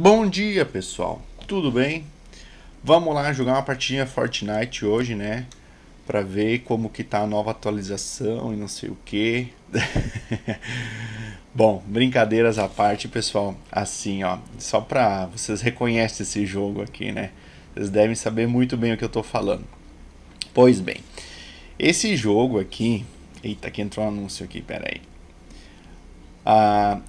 Bom dia, pessoal. Tudo bem? Vamos lá jogar uma partidinha Fortnite hoje, né? Pra ver como que tá a nova atualização e não sei o que. Bom, brincadeiras à parte, pessoal. Assim, ó, só pra vocês reconhecem esse jogo aqui, né? Vocês devem saber muito bem o que eu tô falando. Pois bem, esse jogo aqui. Eita, aqui entrou um anúncio aqui, peraí.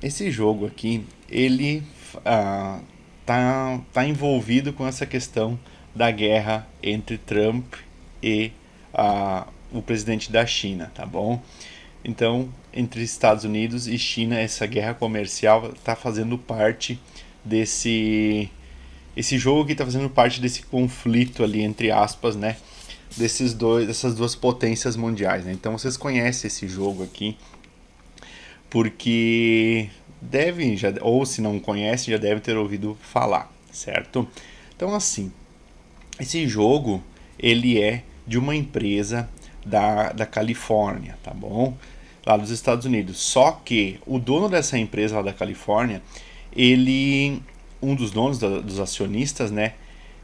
Esse jogo aqui, ele ah, tá envolvido com essa questão da guerra entre Trump e o presidente da China, tá bom? Então, entre Estados Unidos e China, essa guerra comercial está fazendo parte desse esse jogo que está fazendo parte desse conflito ali entre aspas, né? Dessas duas potências mundiais, né? Então vocês conhecem esse jogo aqui, porque devem, já, ou se não conhece, já deve ter ouvido falar, certo? Então assim, esse jogo ele é de uma empresa da Califórnia, tá bom? Lá dos Estados Unidos. Só que o dono dessa empresa lá da Califórnia, ele, um dos donos dos acionistas, né,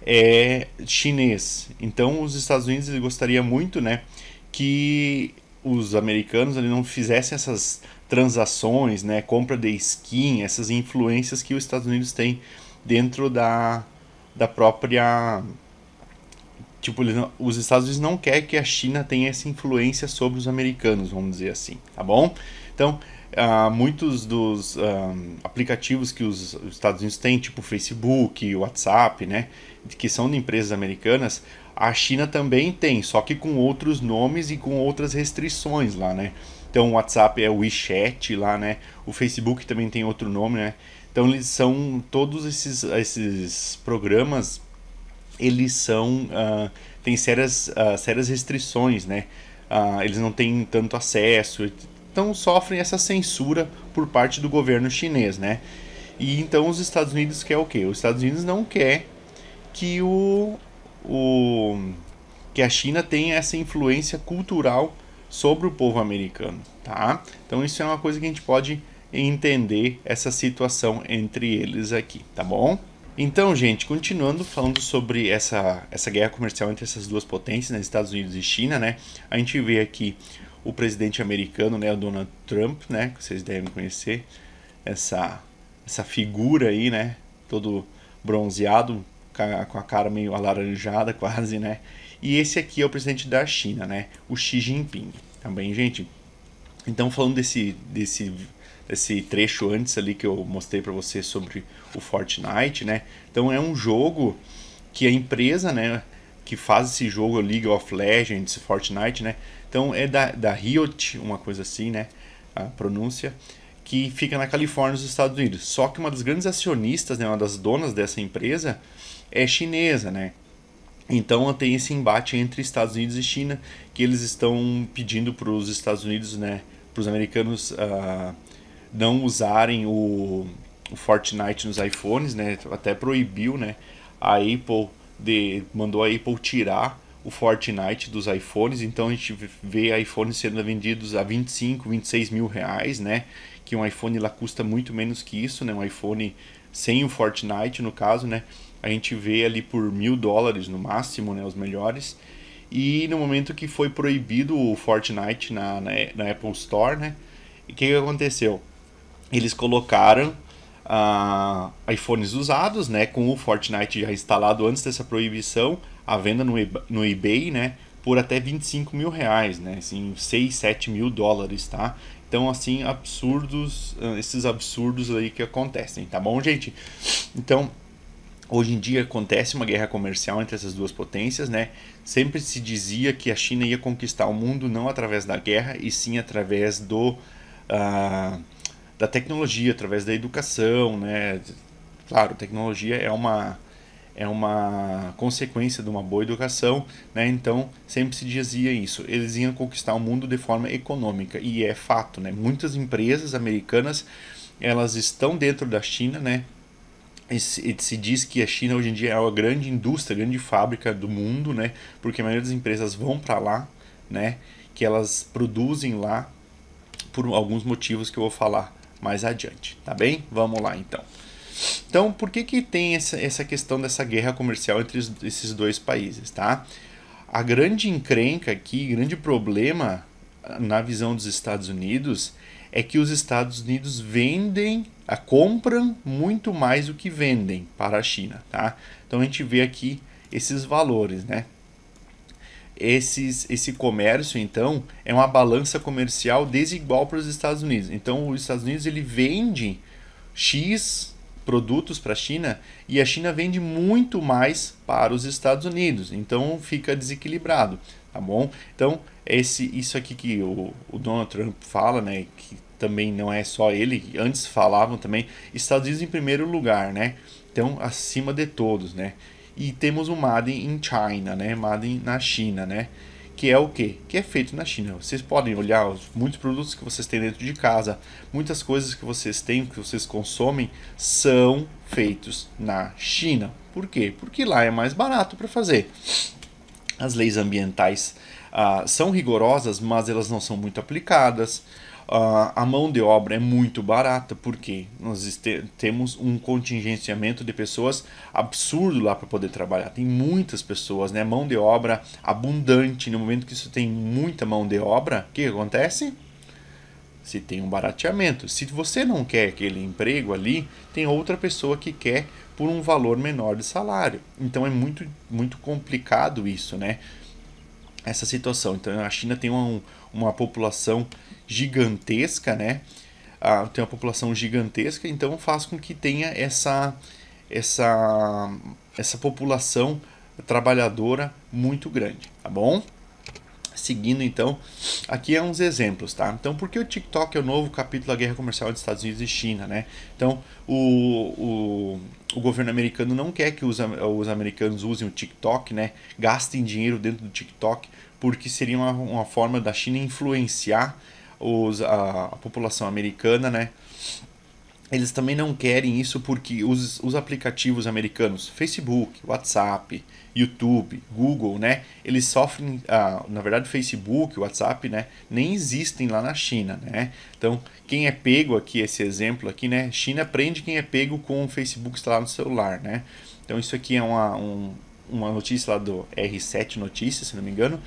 é chinês. Então os Estados Unidos ele gostaria muito, né, que os americanos ali não fizessem essas transações, né, compra de skin, essas influências que os Estados Unidos têm dentro da própria. Tipo, os Estados Unidos não querem que a China tenha essa influência sobre os americanos, vamos dizer assim, tá bom? Então, muitos dos aplicativos que os Estados Unidos têm, tipo Facebook, WhatsApp, né, que são de empresas americanas, a China também tem, só que com outros nomes e com outras restrições lá, né? Então, o WhatsApp é o WeChat lá, né? O Facebook também tem outro nome, né? Então, eles são todos esses programas, eles são têm sérias restrições, né? Eles não têm tanto acesso, então sofrem essa censura por parte do governo chinês, né? E então os Estados Unidos quer o quê? Os Estados Unidos não quer que o que a China tenha essa influência cultural sobre o povo americano, tá? Então isso é uma coisa que a gente pode entender essa situação entre eles aqui, tá bom? Então, gente, continuando falando sobre essa guerra comercial entre essas duas potências, né, Estados Unidos e China, né, a gente vê aqui o presidente americano, né, o Donald Trump, né, que vocês devem conhecer, essa, essa figura aí, né, todo bronzeado, com a cara meio alaranjada quase, né, e esse aqui é o presidente da China, né, o Xi Jinping, também, gente. Então, falando desse trecho antes ali que eu mostrei para você sobre o Fortnite, né? Então é um jogo que a empresa, né, que faz esse jogo League of Legends, Fortnite, né? Então é da Riot, uma coisa assim, né? A pronúncia, que fica na Califórnia, nos Estados Unidos. Só que uma das grandes acionistas, né, uma das donas dessa empresa é chinesa, né? Então tem esse embate entre Estados Unidos e China, que eles estão pedindo para os Estados Unidos, né, para os americanos não usarem o Fortnite nos iPhones, né, até proibiu, né, a Apple mandou a Apple tirar o Fortnite dos iPhones, então a gente vê iPhones sendo vendidos a 25, 26 mil reais, né, que um iPhone lá custa muito menos que isso, né, um iPhone sem o Fortnite no caso, né, a gente vê ali por $1.000 no máximo, né, os melhores. E no momento que foi proibido o Fortnite na Apple Store, né, o que aconteceu? Eles colocaram iPhones usados, né, com o Fortnite já instalado antes dessa proibição, à venda no eBay, né, por até 25 mil reais, né, assim, 6, 7 mil dólares, tá? Então, assim, absurdos, esses absurdos aí que acontecem, tá bom, gente? Então, hoje em dia acontece uma guerra comercial entre essas duas potências, né? Sempre se dizia que a China ia conquistar o mundo não através da guerra, e sim através da tecnologia, através da educação, né? Claro, tecnologia é uma consequência de uma boa educação, né? Então sempre se dizia isso. Eles iam conquistar o mundo de forma econômica, e é fato, né? Muitas empresas americanas, elas estão dentro da China, né? Se diz que a China hoje em dia é a grande indústria, a grande fábrica do mundo, né? Porque a maioria das empresas vão para lá, né? Que elas produzem lá por alguns motivos que eu vou falar mais adiante, tá bem? Vamos lá então. Então, por que tem essa questão dessa guerra comercial entre esses dois países, tá? A grande encrenca aqui, grande problema na visão dos Estados Unidos é que os Estados Unidos compram muito mais do que vendem para a China, tá? Então a gente vê aqui esses valores, né? Esse comércio, então, é uma balança comercial desigual para os Estados Unidos. Então, os Estados Unidos ele vende X produtos para a China e a China vende muito mais para os Estados Unidos. Então, fica desequilibrado, tá bom? Então, isso aqui que o Donald Trump fala, né, que também não é só ele, antes falavam também, Estados Unidos em primeiro lugar, né? Então, acima de todos, né? E temos o Made in China, né? Made na China, né? Que é o quê? Que é feito na China. Vocês podem olhar muitos produtos que vocês têm dentro de casa, muitas coisas que vocês têm, que vocês consomem, são feitos na China. Por quê? Porque lá é mais barato para fazer. As leis ambientais são rigorosas, mas elas não são muito aplicadas. A mão de obra é muito barata, porque nós temos um contingenciamento de pessoas absurdo lá para poder trabalhar. Tem muitas pessoas, né? Mão de obra abundante. No momento que isso tem muita mão de obra, o que acontece? Se tem um barateamento. Se você não quer aquele emprego ali, tem outra pessoa que quer por um valor menor de salário. Então é muito, muito complicado isso, né? Essa situação. Então a China tem uma população gigantesca, né? Tem uma população gigantesca, então faz com que tenha essa população trabalhadora muito grande, tá bom? Seguindo então, aqui é uns exemplos, tá? Então, por que o TikTok é o novo capítulo da guerra comercial entre Estados Unidos e China, né? Então, o governo americano não quer que os americanos usem o TikTok, né? Gastem dinheiro dentro do TikTok, porque seria uma forma da China influenciar a população americana, né? Eles também não querem isso porque os aplicativos americanos, Facebook, WhatsApp, YouTube, Google, né? Eles sofrem, na verdade, Facebook, WhatsApp, né? Nem existem lá na China, né? Então, quem é pego aqui, esse exemplo aqui, né? China prende quem é pego com o Facebook instalado no celular, né? Então, isso aqui é uma notícia lá do R7 Notícias, se não me engano.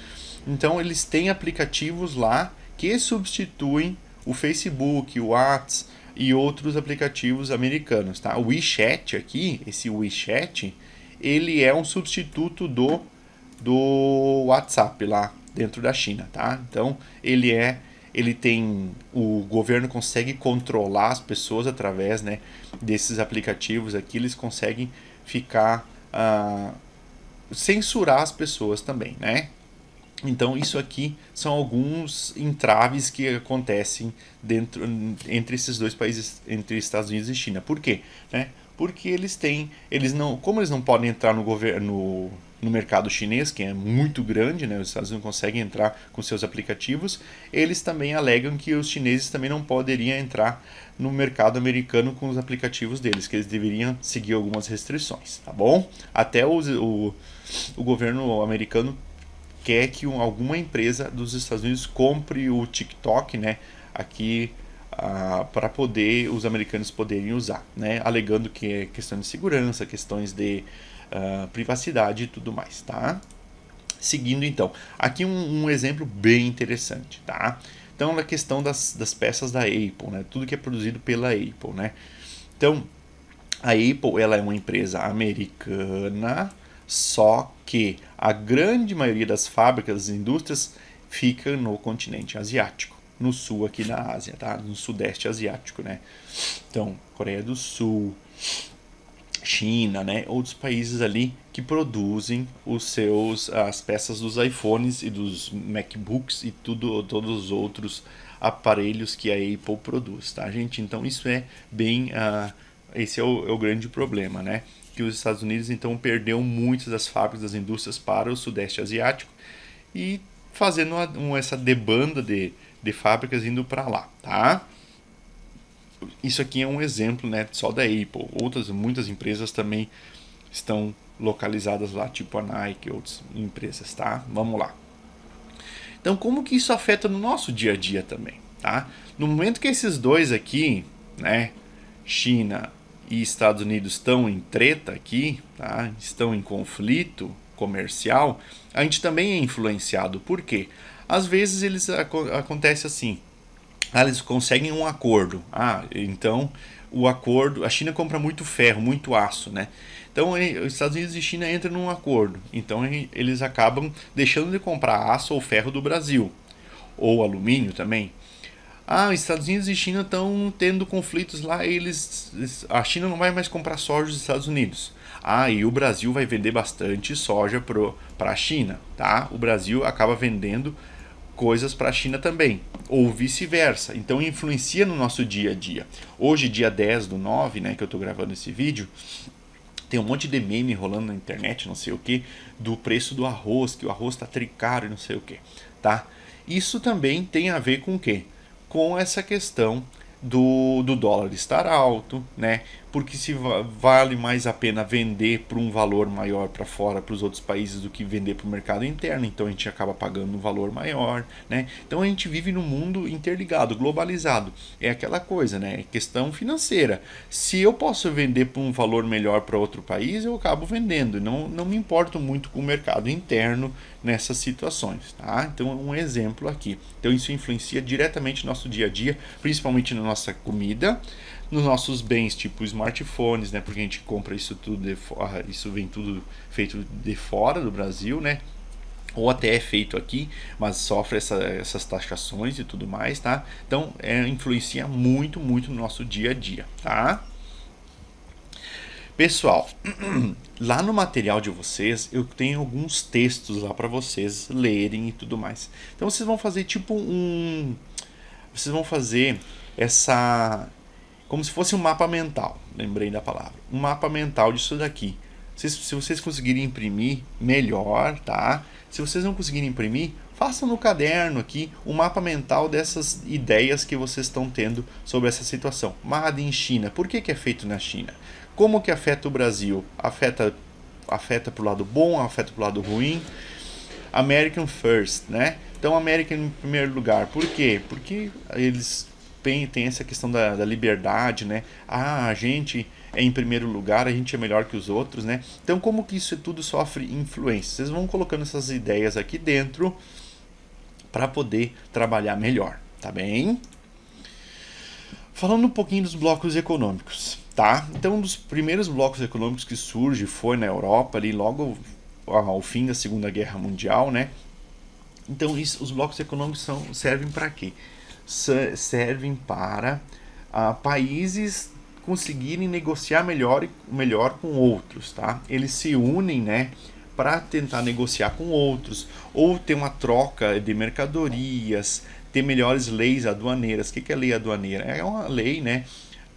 Então, eles têm aplicativos lá que substituem o Facebook, o WhatsApp e outros aplicativos americanos, tá? O WeChat aqui, esse WeChat, ele é um substituto do WhatsApp lá dentro da China, tá? Então, o governo consegue controlar as pessoas através, né, desses aplicativos aqui, eles conseguem ficar censurar as pessoas também, né? Então, isso aqui são alguns entraves que acontecem entre esses dois países, entre Estados Unidos e China. Por quê? Né? Porque como eles não podem entrar no mercado chinês, que é muito grande, né? Os Estados Unidos não conseguem entrar com seus aplicativos, eles também alegam que os chineses também não poderiam entrar no mercado americano com os aplicativos deles, que eles deveriam seguir algumas restrições, tá bom? Até o governo americano quer que alguma empresa dos Estados Unidos compre o TikTok, né, aqui para poder os americanos poderem usar, né, alegando que é questão de segurança, questões de privacidade e tudo mais, tá? Seguindo então, aqui um exemplo bem interessante, tá? Então, na questão das peças da Apple, né, tudo que é produzido pela Apple, né? Então, a Apple ela é uma empresa americana, só que a grande maioria das fábricas, das indústrias, fica no continente asiático, no sul aqui na Ásia, tá? No sudeste asiático, né? Então, Coreia do Sul, China, né? Outros países ali que produzem as peças dos iPhones e dos MacBooks e todos os outros aparelhos que a Apple produz, tá, gente? Então, isso é bem... esse é o grande problema, né? Que os Estados Unidos então perdeu muitas das fábricas, das indústrias para o sudeste asiático e fazendo essa debanda de fábricas indo para lá, tá? Isso aqui é um exemplo, né, só da Apple. Muitas empresas também estão localizadas lá, tipo a Nike e outras empresas, tá? Vamos lá. Então, como que isso afeta no nosso dia a dia também, tá? No momento que esses dois aqui, né, China e Estados Unidos estão em treta aqui, tá? Estão em conflito comercial, a gente também é influenciado. Por quê? Às vezes acontece assim, eles conseguem um acordo. Então o acordo, a China compra muito ferro, muito aço, né? Então os Estados Unidos e China entram num acordo. Então eles acabam deixando de comprar aço ou ferro do Brasil, ou alumínio também. Os Estados Unidos e China estão tendo conflitos lá, a China não vai mais comprar soja dos Estados Unidos. E o Brasil vai vender bastante soja para a China, tá? O Brasil acaba vendendo coisas para a China também, ou vice-versa. Então influencia no nosso dia a dia. Hoje, dia 10/9, né, que eu estou gravando esse vídeo, tem um monte de meme rolando na internet, não sei o que, do preço do arroz, que o arroz está tricaro e não sei o que, tá? Isso também tem a ver com o quê? Com essa questão do dólar estar alto, né? Porque se vale mais a pena vender por um valor maior para fora, para os outros países, do que vender para o mercado interno, então a gente acaba pagando um valor maior, né? Então a gente vive num mundo interligado, globalizado. É aquela coisa, né? É questão financeira. Se eu posso vender por um valor melhor para outro país, eu acabo vendendo. Não me importo muito com o mercado interno nessas situações, tá? Então um exemplo aqui. Então isso influencia diretamente no nosso dia a dia, principalmente na nossa comida, nos nossos bens, tipo smartphones, né? Porque a gente compra isso tudo isso vem tudo feito de fora do Brasil, né? Ou até é feito aqui, mas sofre essas taxações e tudo mais, tá? Então influencia muito, muito no nosso dia a dia, tá? Pessoal, lá no material de vocês eu tenho alguns textos lá para vocês lerem e tudo mais. Então vocês vão fazer vocês vão fazer como se fosse um mapa mental, lembrei da palavra, um mapa mental disso daqui. Se vocês conseguirem imprimir, melhor, tá? Se vocês não conseguirem imprimir, façam no caderno aqui um mapa mental dessas ideias que vocês estão tendo sobre essa situação. Made in China, por que é feito na China? Como que afeta o Brasil? Afeta pro lado bom, afeta pro lado ruim? American First, né? Então, American em primeiro lugar. Por quê? Porque eles tem essa questão da liberdade, né? A gente é em primeiro lugar, a gente é melhor que os outros, né? Então, como que isso tudo sofre influência? Vocês vão colocando essas ideias aqui dentro para poder trabalhar melhor, tá bem? Falando um pouquinho dos blocos econômicos, tá? Então, um dos primeiros blocos econômicos que surge foi na Europa, ali logo ao fim da Segunda Guerra Mundial, né? Então, os blocos econômicos servem para quê? Servem para países conseguirem negociar melhor com outros, tá? Eles se unem, né, para tentar negociar com outros, ou ter uma troca de mercadorias, ter melhores leis aduaneiras. O que é lei aduaneira? É uma lei, né,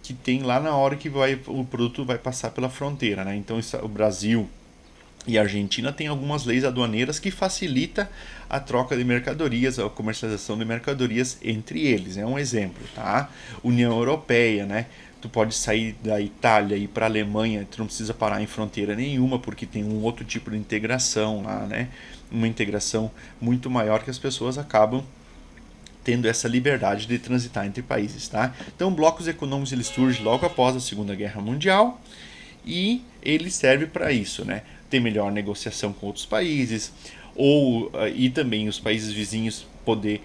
que tem lá na hora que o produto vai passar pela fronteira, né? Então o Brasil e a Argentina tem algumas leis aduaneiras que facilita a troca de mercadorias, a comercialização de mercadorias entre eles. É um exemplo, tá? União Europeia, né? Tu pode sair da Itália e ir para a Alemanha, tu não precisa parar em fronteira nenhuma, porque tem um outro tipo de integração lá, né? Uma integração muito maior que as pessoas acabam tendo essa liberdade de transitar entre países, tá? Então, blocos econômicos eles surgem logo após a Segunda Guerra Mundial e ele serve para isso, né? Ter melhor negociação com outros países, e também os países vizinhos poder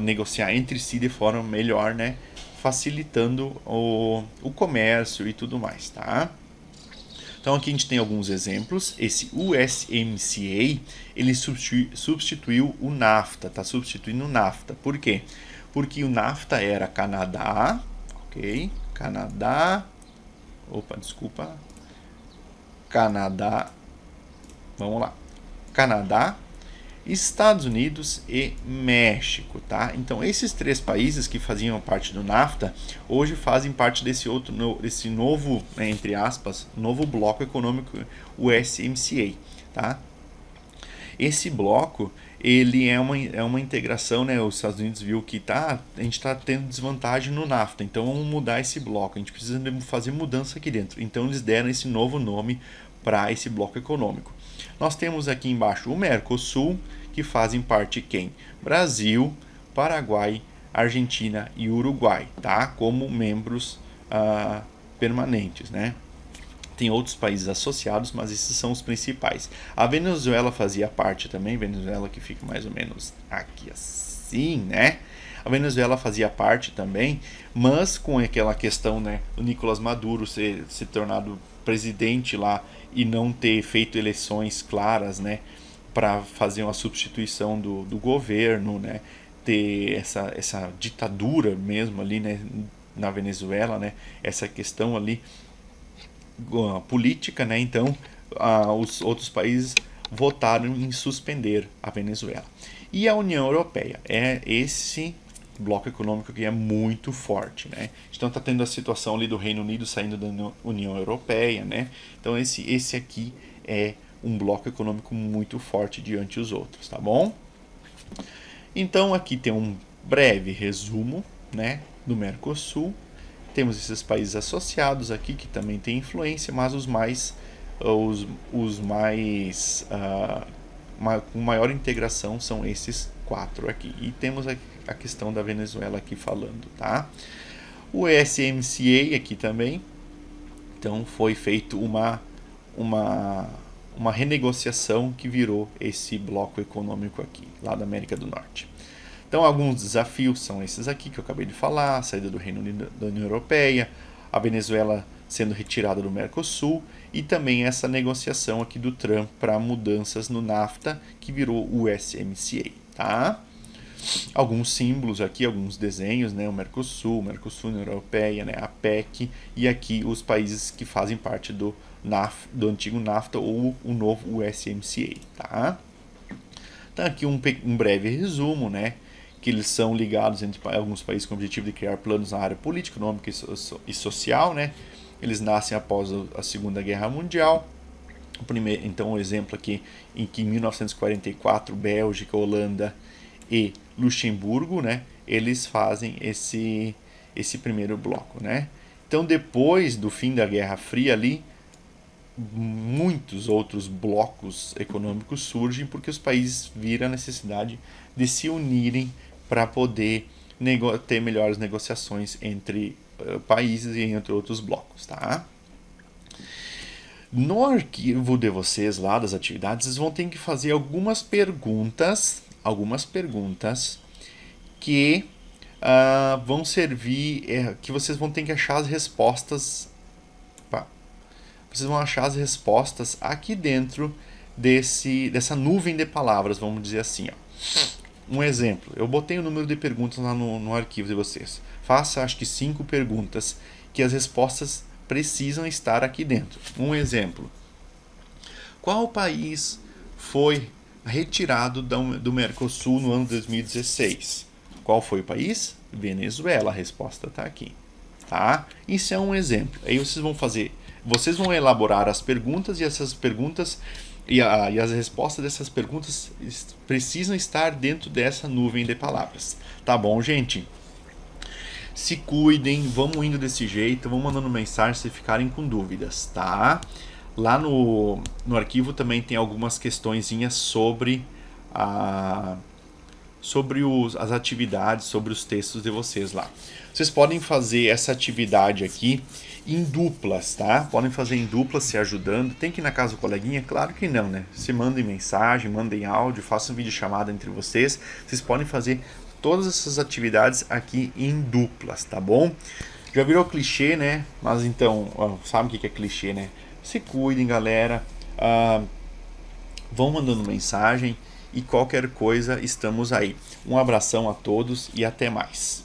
negociar entre si de forma melhor, né? Facilitando o comércio e tudo mais, tá? Então aqui a gente tem alguns exemplos. Esse USMCA, ele substituiu o NAFTA, tá substituindo o NAFTA. Por quê? Porque o NAFTA era Canadá, ok? Canadá, vamos lá, Canadá, Estados Unidos e México, tá? Então esses três países que faziam parte do NAFTA hoje fazem parte desse novo, né, entre aspas, novo bloco econômico USMCA, tá? Esse bloco ele é uma integração, né? Os Estados Unidos viu que a gente está tendo desvantagem no NAFTA, então vamos mudar esse bloco, a gente precisa fazer mudança aqui dentro. Então eles deram esse novo nome para esse bloco econômico. Nós temos aqui embaixo o Mercosul, que fazem parte quem? Brasil, Paraguai, Argentina e Uruguai, tá? Como membros permanentes, né? Tem outros países associados, mas esses são os principais. A Venezuela fazia parte também, Venezuela que fica mais ou menos aqui assim, né? A Venezuela fazia parte também, mas com aquela questão, né, do Nicolás Maduro se tornado presidente lá e não ter feito eleições claras, né, para fazer uma substituição do governo, né, ter essa ditadura mesmo ali, né, na Venezuela, né, essa questão ali política, né, então os outros países votaram em suspender a Venezuela. E a União Europeia é esse bloco econômico que é muito forte, né? Então está tendo a situação ali do Reino Unido saindo da União Europeia, né? Então esse aqui é um bloco econômico muito forte diante dos outros, tá bom? Então aqui tem um breve resumo, né, do Mercosul. Temos esses países associados aqui que também têm influência, mas os mais com maior integração são esses 4 aqui. E temos a questão da Venezuela aqui falando, tá? O USMCA aqui também. Então foi feito uma renegociação que virou esse bloco econômico aqui, lá da América do Norte. Então alguns desafios são esses aqui que eu acabei de falar, a saída do Reino Unido da União Europeia, a Venezuela sendo retirada do Mercosul e também essa negociação aqui do Trump para mudanças no NAFTA que virou o USMCA, tá? Alguns símbolos aqui, alguns desenhos, né? O Mercosul, União Europeia, né? A PEC e aqui os países que fazem parte do antigo NAFTA ou o novo USMCA, tá? Então aqui um breve resumo, né? Que eles são ligados entre alguns países com o objetivo de criar planos na área política, econômica e social, né? Eles nascem após a Segunda Guerra Mundial. Então, um exemplo aqui em que em 1944 Bélgica, Holanda e Luxemburgo, né? Eles fazem esse primeiro bloco, né? Então, depois do fim da Guerra Fria ali, muitos outros blocos econômicos surgem porque os países viram a necessidade de se unirem para poder ter melhores negociações entre países e entre outros blocos, tá? No arquivo de vocês lá das atividades, vocês vão ter que fazer algumas perguntas que vão servir, que vocês vão ter que achar as respostas. Vocês vão achar as respostas aqui dentro dessa nuvem de palavras, vamos dizer assim, ó. Um exemplo, eu botei o número de perguntas lá no arquivo de vocês. Faça, acho que 5 perguntas que as respostas precisam estar aqui dentro. Um exemplo, qual país foi retirado do Mercosul no ano 2016? Qual foi o país? Venezuela, a resposta está aqui, tá? Isso é um exemplo. Aí vocês vão elaborar as perguntas e essas perguntas e as respostas dessas perguntas precisam estar dentro dessa nuvem de palavras. Tá bom, gente? Se cuidem, vamos indo desse jeito, vamos mandando mensagem se ficarem com dúvidas, tá? Lá no arquivo também tem algumas questõezinhas sobre as atividades, sobre os textos de vocês lá. Vocês podem fazer essa atividade aqui em duplas, tá? Podem fazer em duplas, se ajudando. Tem que ir na casa do coleguinha? Claro que não, né? Se mandem mensagem, mandem áudio, façam videochamada entre vocês. Vocês podem fazer todas essas atividades aqui em duplas, tá bom? Já virou clichê, né? Mas então, sabe o que é clichê, né? Se cuidem, galera. Vão mandando mensagem e qualquer coisa estamos aí. Um abração a todos e até mais.